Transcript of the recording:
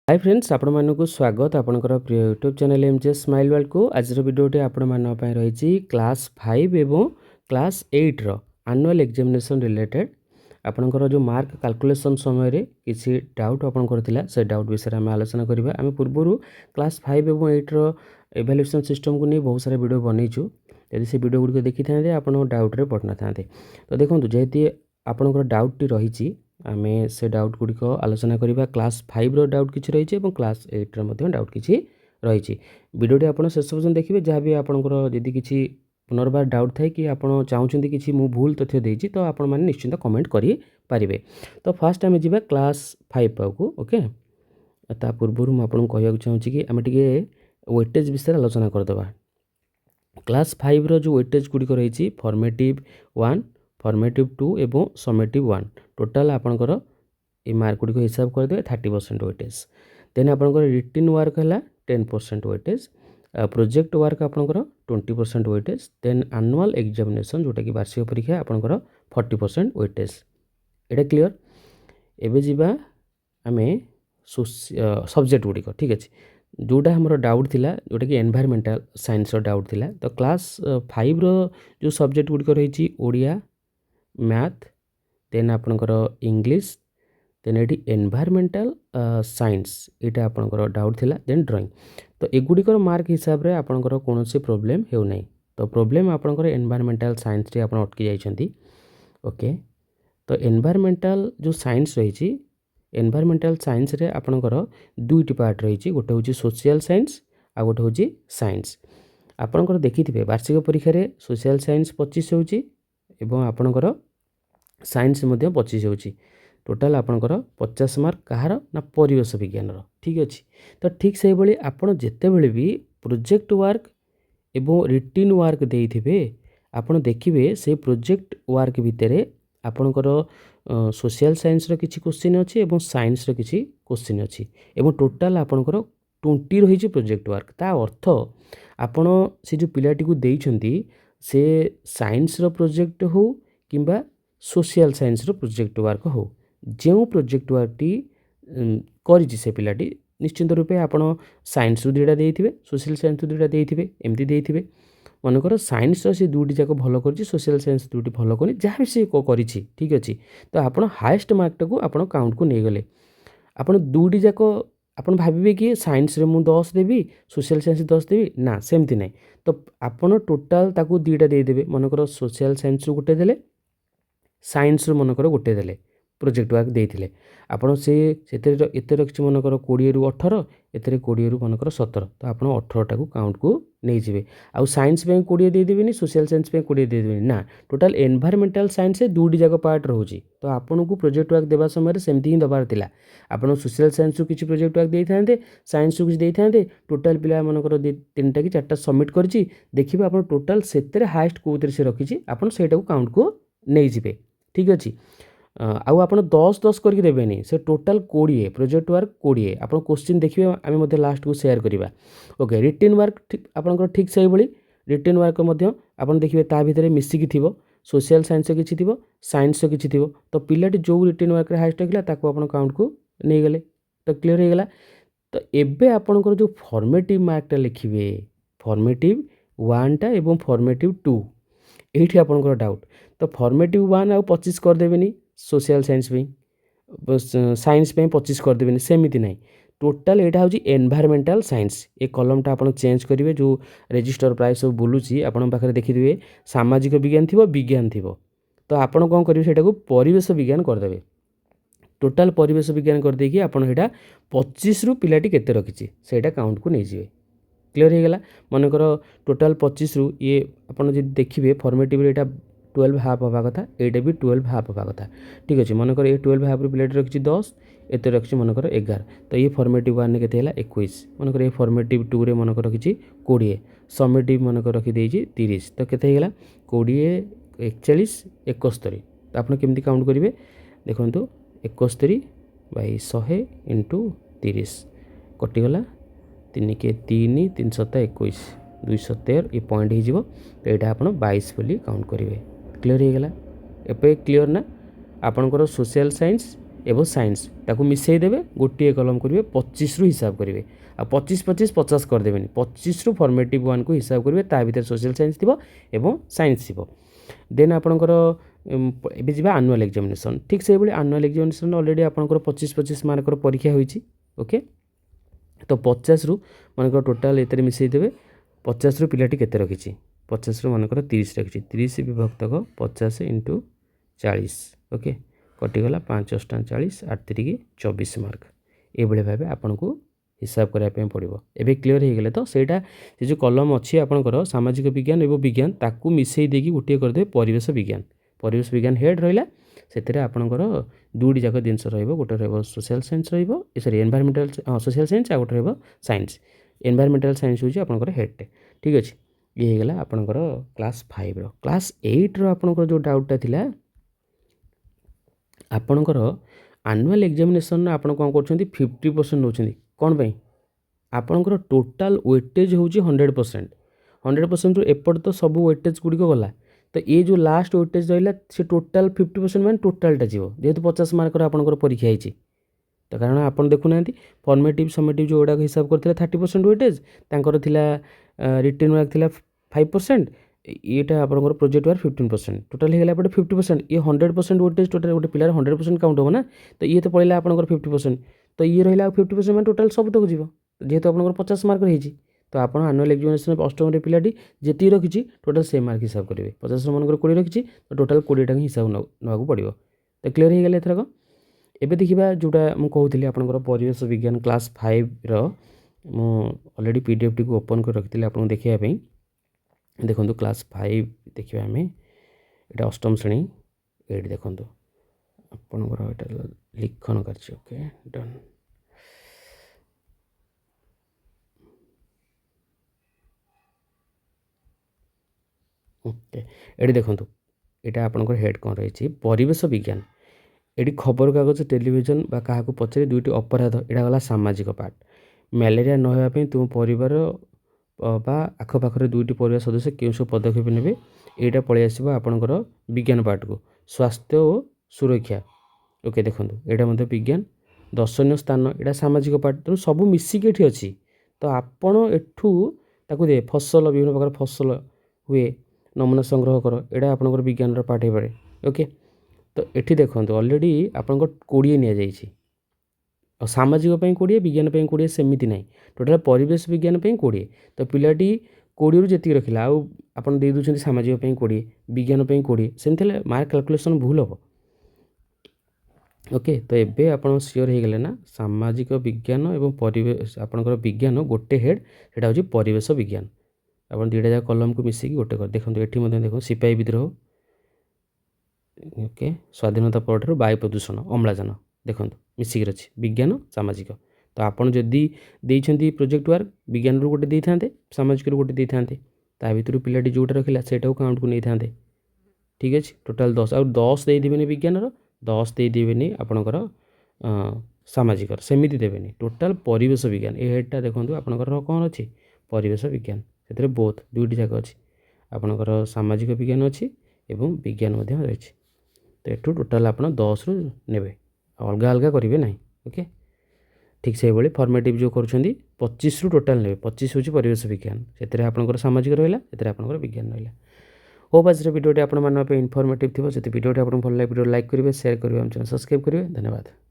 Hi friends आपण मानक स्वागत आपणकर प्रिय YouTube channel MJS smile world को आज वीडियोटी आपण मान रही क्लास 5 एवं क्लास 8 रो एनुअल एग्जामिनेशन रिलेटेड आपणकर जो मार्क कैलकुलेशन समय किसी डाउट आपन करथिला से डाउट विषय में आलोचना करबा। आम पूर्व क्लास 5 एवं 8 रो इवैल्यूएशन सिस्टम को नहीं बहुत सारा वीडियो बनईचु। यदि से वीडियो गुड देखी था आप डाउट रे पढ़ना था। तो देखो जेहेतु आपणकर डाउट टी रही आमे से डाउट गुड़िक आलोचना करवा। क्लास 5 रो डाउट किसी रही है क्लास 8 रो डाउट किसी रही। वीडियोटी आप शेष पर्यटन देखिए जहाँ भी आपंकर जदि किसी पुनर्बार डाउट थाए कि आप चाहते कि मु भूल तथ्य देती तो आपण मैंने निश्चिंत कमेंट करेंगे। तो फास्ट आम जा क्लास 5 को ओके। ता पूर्व मुझे कहूँ चाहूँगी कि आम टे वेटेज विषय आलोचना करदे। क्लास 5 रो जो वेटेज गुड़िक रही फॉर्मेटिव 1 फॉर्मेटिव 2 एवं समेटिव 1 टोटाल आपंकर ये मार्क गुड़िक हिसाब करदे 30% वेटेज। देन आपंकर रिटिन वर्क है 10% वेटेज, प्रोजेक्ट वर्क आपंकर 20% वेटेज, देन एनुअल एग्जामिनेशन जोटा कि वार्षिक परीक्षा आपंकर 40% वेटेज। एटा क्लियर। एबे जीवा आमे सब्जेक्ट गुड़िक ठीक अच्छे जोटा हमारा डाउट थिला जोटा कि एनवायरमेंटल साइंस डाउट थिला। तो क्लास 5 रो जो सब्जेक्ट गुड़िक रही ओडिया, मैथ, देन आपंकर इंग्लिश, देन ये एनवायरमेंटल साइंस यहाँ आपंकर डाउट थिला, देन ड्राइंग। तो एगुड़िकर मार्क हिसाब से आपंकर कौन सी प्रोब्लेम हो नहीं। तो प्रोब्लेम आपंकर एनवायरमेंटल साइंस आप अटकी जाइछंती ओके। तो एनवायरमेंटल जो साइंस रही एनवायरमेंटल साइंस रे आपंकर दुईटी पार्ट रही गोटे हूँ सोशल साइंस आ गोटे हूँ साइंस। आपंकर देखिथे वार्षिक परीक्षा रे सोशल साइंस 25 होची एवं आपणकर साइंस 25 होची। टोटाल आपणकर 50 मार्क कहार ना परिवेश विज्ञान ठीक अच्छे। तो ठीक से भाई आपड़ जिते बड़े भी प्रोजेक्ट वर्क एवं रिटिन वर्क देइथिबे आपड़ देखिए से प्रोजेक्ट वर्क भितर आपणकर सोशल साइंस रो किछि क्वेश्चन अच्छी एवं साइंस रो किछि क्वेश्चन अच्छी एवं टोटाल आपणकर 20 रही प्रोजेक्ट वर्क। ता अर्थ आपण से जो पिलाटी को देइछंती से साइंस रो प्रोजेक्ट हो किंबा सोशल साइंस रो प्रोजेक्ट वर्क हो जो प्रोजेक्ट वर्क टी करिछि से पिलाटी निश्चिंत रूपे आपण साइंस रो दुईटा देइथिबे सोशल साइंस रो दुईटा देइथिबे एमती देइथिबे। मनकर साइंस रो से दुईटी जाक भलो करिछि सोशल साइंस दुईटी भलो करि जहाँ भी से करिछि ठीक अछि। तो आपण हाईएस्ट मार्क टाको आपण काउंट को नहीं गले आपण दुईटी जाक आपण भाबिबे कि साइंस रे मु 10 देबी सोशल साइंस 10 देबी ना सेमती नहीं। तो आपण टोटाल ताको दुईटा दे देबे मनकर सोशल साइंस रो गोटे देले साइंस रो मनकर गोटे देले प्रोजेक्ट वर्क देइथिले आपण से एते रखछि मनकर 20 रु 18 एते 20 रु मनकर 17 तो आपण 18 टाको काउंट को नहीं जिवे। आ साइंस पे 20 दे देबेनी सोशल साइंस पे 20 दे देबेनी ना टोटाल एनवायरमेंटल साइंस से दुईटी जाक पार्ट रहउची। तो आपण को प्रोजेक्ट वर्क देबा समय सेमती ही दबार थिला आपण सोशल साइंस रो किछि प्रोजेक्ट वर्क देइ थांते साइंस रो किछि देइ थांते टोटाल पिला मनकर 3टा कि 4टा सबमिट करछि देखिबे आपण टोटाल सेतेरे हाईएस्ट कोउतरे से रखिछि आपण सेटा को काउंट को नहीं जिवे ठीक अछि। आउ आप 10-10 करके देवेनी से टोटाल 20 प्रोजेक्ट वर्क 20 आप क्वेश्चन देखिए आम मध्य लास्ट को शेयर करवा ओके। रिटिन वर्क ठीक आपंकर ठीक से भाई रिटिन वर्क आप देखिए ता भितर मिसिकी थी सोशल साइंस किसी थी साइंस किसी थी। तो पिलाटी जो रिटिन वर्क हाईएस्ट रखा ताको आप काउंट को नहीं गले तो क्लीयर हो गला। तो एबे आपंकर जो फॉर्मेटिव मार्कटा लिखिए फॉर्मेटिव 1 टा एवं फॉर्मेटिव 2 ये आपंकर डाउट। तो फॉर्मेटिव 1 आउ 25 करदेवेनी सोशल साइंस साइंस 25 करदेवेनी सेमती नहीं टोटाल यहाँ हूँ एनवायरमेंटल साइंस ये कलमटा आप चेंज करेंगे जो रजिस्टर प्राय सब बुलूची आपण पाखे देखिए सामाजिक विज्ञान थी विज्ञान थी। तो आपड़ कौन करेंगे सेटा को परिवेश विज्ञान करदे टोटाल परिवेश विज्ञान करदेकि आपड़ यहाँ 25 रु पिलाटी केते रखिछि सेटा काउंट को नहीं जाए क्लीयर हो गला। मनकर टोटाल 25 रु ये आप देखिए फॉर्मेटिव यहाँ 12 हाफ हवा कथा एटा भी 12 हाफ हवा कथा ठीक अच्छे। मनकर ये 12 हाफ प्लेट रखी 10 एत रखी मनकर 11 तो ये फॉर्मेटिव 1 के 21 मनकर ये फॉर्मेटिव 2 रे मनकर रखी 20 समेटिव मनकर रखी 30 तो केते हेला 20 41 71 तो आपन केमती काउंट करेंगे देखो 71 बाई 100 इंटू 30 कटिगला 3 के 3 3 7 21 213 ये पॉइंट हो तो यहाँ आप 22 बोली काउंट करेंगे क्लीयर हो गला। एपे क्लीयर ना आपनकर सोशल साइंस एवं साइंस ताकू मिसई देवे गोटे कलम करेंगे 25 रु हिसाब करेंगे आ 25 25 50 करदेवे 25 रु फॉर्मेटिव 1 को हिसाब करेंगे ता भीतर सोशल साइंस थी एवं साइंस थी देन आपणकर एबे जीवा एनुअल एग्जामिनेशन ठीक से एनुअल एग्जामिनेशन ऑलरेडी आपणकर 25 25 मार्कर परीक्षा होईची ओके तो 50 रु मानकर टोटाल एतरे मिसई देवे 50 रु पिलाटी केते रखिची 50 रु मानकर 30 रखिची 30 विभक्तक 50 इंटू 40 ओके कटिगला 5 अष्टा 40 8 3 24 मार्क ये भाव आपन को हिसाब करने पड़ो एवं क्लीयर हो गले तो सहीटा से जो कलम अच्छी आपंकर सामाजिक विज्ञान एवं विज्ञान ताकू मिसई देकी गोटे करदे परिवेश विज्ञान हेड रहा से आपंकर दुईटी जाक जिनस रोटे रोशल साइंस सरी एनवायरमेंटल सोशल साइंस आ गोटे साइंस एनवायरमेंटल साइंस हूँ आपंकर हेड ठीक अच्छे ये होगा आपंकर क्लास 5 क्लास 8 आपंकर जो डाउटा थिला आपणकर एनुअल एग्जामिनेशन आपण कौन कर 50% नौ कौन पाई आपणकर टोटाल वेटेज हूँ 100% रु एपट तो सब वेटेज गुड़िक गला तो ये जो लास्ट वेटेज रहा से टोटाल 50% मान टोटालटा जीव जेहेतु 50 मार्कर आपंकर परीक्षा होती तो कारण आप देखुना फॉर्मेटिव समेटिव जो गुड़ाक हिसाब करते 30% वेटेज तांकर थिला रिटेन मार्क थिला 5% ये आपंकर प्रोजेक्ट वार 15% टोटाल होगा पटे 50% ये 100% वेटेज टोटाल गोटे पिलार 100% काउंट हो ना तो ये तो पड़ेगा आपंकर 50% तो ये रहा 50% मान टोटाल सब तक जीव जेहेतु आपंकर 50 मार्क होती तो आप एनुअल एग्जामिनेशन अष्टम पिलाटी जी रखी टोटाल से मार्क हिसाब करेंगे 50 मानक 20 रखी तो टोटाल 20 टाँग हिसाब ना पड़ो तो क्लीयर हो गला एथरक एबे देखिबा जोटा मु कहूली आपनकर परिवेश विज्ञान क्लास 5 रो मु ऑलरेडी पीडीएफ टी को ओपन कर रखिले आपन देखिया पई देखंतु क्लास 5 देखिबा हमें एटा अष्टम श्रेणी एट देखंतु आपनकर एटा लिखन कार्य ओके डन ओके एटी देखंतु एटा आपनकर हेड कोन रही परिवेश विज्ञान एटी खबर कागज टेलीविजन बा क्या पचारे दुईटी अपराध यहाँ गला सामाजिक पार्ट मैलेरिया न होगापी तुम परिवार बा आखपाखे दुईटी परिवार सदस्य क्यों सब पदक्षेप ने यहाँ पलि आस आपणकर विज्ञान पार्ट को स्वास्थ्य और सुरक्षा ओके देखो यहाँ विज्ञान दर्शनीय स्थान यहाँ सामाजिक पार्ट तेणु सब मिसिक ये अच्छी तो आपण एठू ताकू दे फसल विभिन्न प्रकार फसल हुए नमूना संग्रह कर यहाँ आपणकर विज्ञान पार्ट हो पाए ओके तो ये देखो ऑलरेडी आपंकर 20 नि और सामाजिक 20 विज्ञान 20 सेमती ना टोटाल परिवेश विज्ञान 20 तो पिलाटी 20 रु जी रखिला आप दे दूसरी सामाजिक 20 विज्ञान 20 सेमती मार्क कैलकुलेशन भूल हम ओके तो एबे आपन सियोर हो गले ना सामाजिक विज्ञान एवं परिवेश आपंकर विज्ञान गोटे हेड सेटा हूँ परिवेश विज्ञान आप दुईटा जाक कलम को मिसिकी गोटे कर देखो ये देखो सिपाही विद्रोह ओके स्वाधीनता पर वायु प्रदूषण अम्लजान देखो मिसिक अच्छी विज्ञान सामाजिक तो आपड़ जदि देती प्रोजेक्ट वर्क विज्ञान रू गोटे देते सामाजिक गोटे देते ता भर पिलाटी जोटा रखिला से काउंट को नहीं था ठीक अच्छे टोटाल 10 और 10 देदेनि विज्ञान 10 देदेनि आपणकर सामाजिक सेमती देवेनि टोटाल परिवेश विज्ञान ये हेडटा देखो आपणकर कौन अच्छी परिवेश विज्ञान से बोथ दुईटी जाक अच्छी आपणकर सामाजिक विज्ञान अच्छी एवं विज्ञान रही तो यू टोटाल आप 10 रु ने अलग अलग करेंगे ना ओके ठीक से भाई फॉर्मेटिव जो कर 25 रु टोटाल ने 25 हूँ परिवेश विज्ञान से आपंकर सामाजिक रहा से आपंकर विज्ञान रहा होप आज भिडियोटी आप इनफर्मेटिव थी से भिडियोटी आपको भल लगे भिडियो लाइक करेंगे शेयर करेंगे चैनल सब्सक्राइब करेंगे धन्यवाद।